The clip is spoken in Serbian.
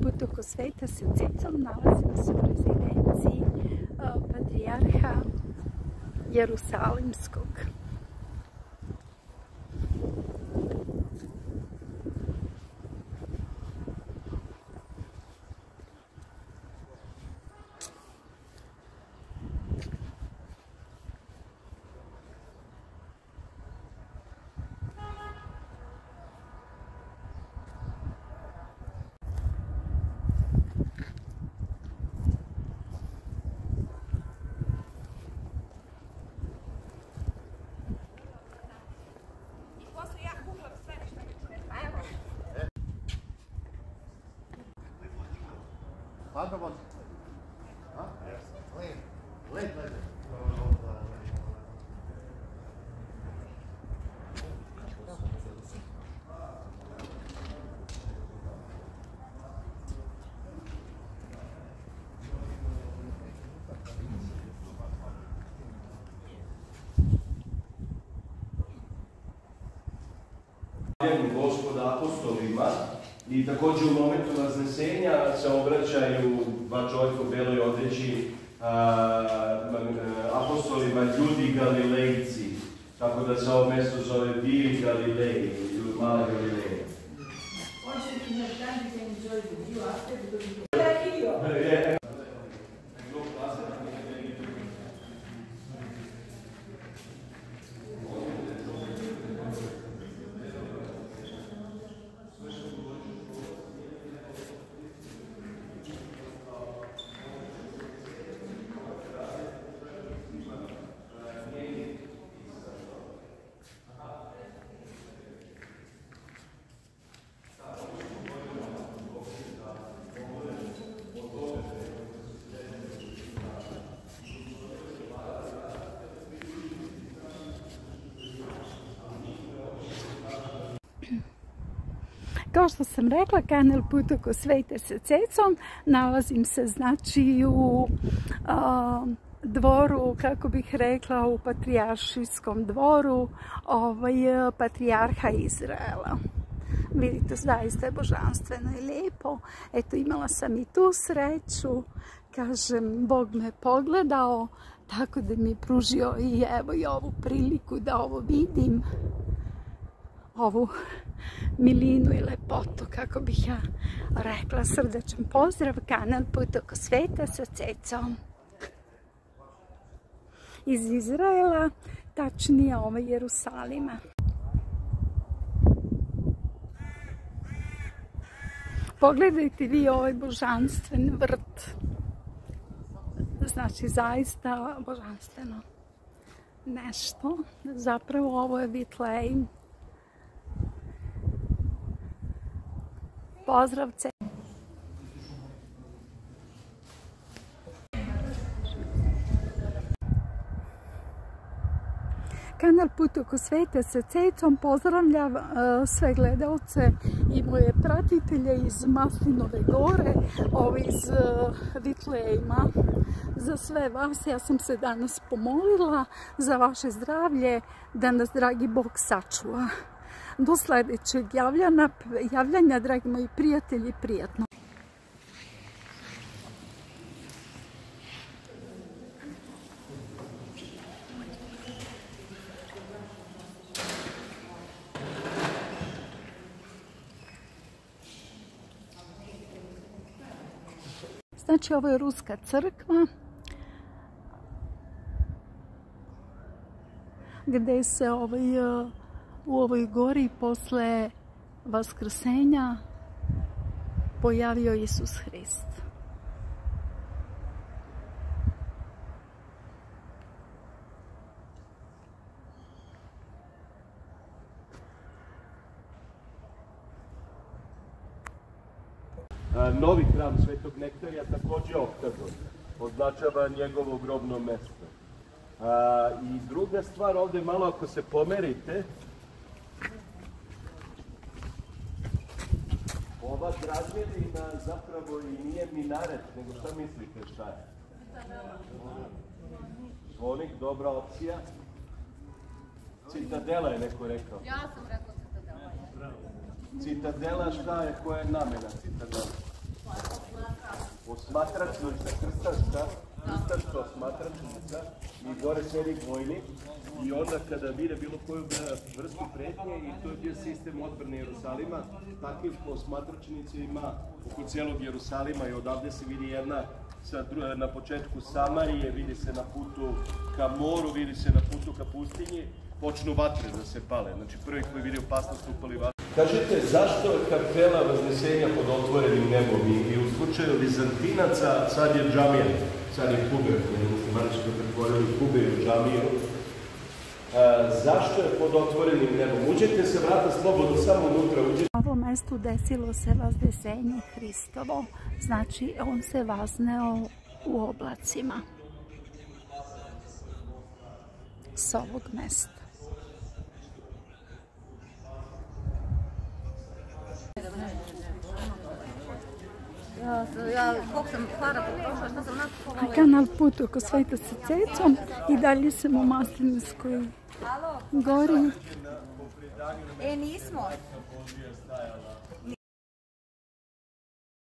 put oko sveta sa Cecom. Nalazimo se u rezidenciji Patrijarha Jerusalimskog. Gospoda apostolima i također u momentu vaznesenja se obraćaju dva čovjeka u beloj odjeći apostolima ljudi Galilejci, tako da se ovo mjesto zove Bili Galileji ili Male Galileje. Kao što sam rekla, kanal Put oko sveta sa Cecom, nalazim se znači u dvoru, kako bih rekla, u patrijaršijskom dvoru Patrijarha Izraela. Vidite, zaista je božanstveno i lijepo. Eto, imala sam i tu sreću, kažem, Bog me pogledao, tako da mi je pružio i evo i ovu priliku da ovo vidim, ovu milinu i lepotu, kako bih ja rekla. Srdačan pozdrav, kanal Put oko sveta sa Cecom iz Izraela, tačnije Jerusalima. Pogledajte vi ovaj božanstven vrt, znači zaista božanstveno nešto. Zapravo ovo je Vitlejm. Pozdrav, Ceca. Kanal Put oko sveta sa Cecom pozdravlja sve gledalce i moje pratitelje iz Maslinove gore, iz Vitlejma. Za sve vas ja sam se danas pomolila za vaše zdravlje, da nas dragi Bog sačuva. Do sljedećeg javljanja, dragi moji prijatelji, prijatno. Znači, ovo je Ruska crkva, gdje se u ovoj gori posle vaskrsenja pojavio Isus Hrist. Novi hram Svetog Nektarija također oktagon, označava njegovo grobno mjesto. I druga stvar, ovdje malo ako se pomerite, ova građevina zapravo i nije minaret, nego šta mislite šta je? Zvonik, dobra opcija. Citadela je neko rekao. Ja sam rekao citadela. Citadela šta je, koja je namjena citadela? smatračnica, krstaška smatračnica i gore sedi vojnik i onda kada vide bilo koju vrstu pretnje i to je bio sistem odbrane Jerusalima, takvih smatračnica ima oko cijelog Jerusalima i odavde se vidi jedna na početku Samarije, vidi se na putu ka moru, vidi se na putu ka pustinji, počnu vatre da se pale. Znači prvi koji vidi opasnost upali vatre. Kažete, zašto je kapela Vaznesenja pod otvorenim nebom i u slučaju Vizantinaca sad je džamija, sad je kube, muslimani su pretvorili kube u džamiju. Zašto je pod otvorenim nebom? Uđete se vrata slobodno, samo unutra uđete. Na ovom mestu desilo se Vaznesenje Hristovo, znači on se vazneo u oblacima s ovog mesta. A kanal put oko Svetosti Cecom i dalje sam u Maslinskoj gori. Nismo.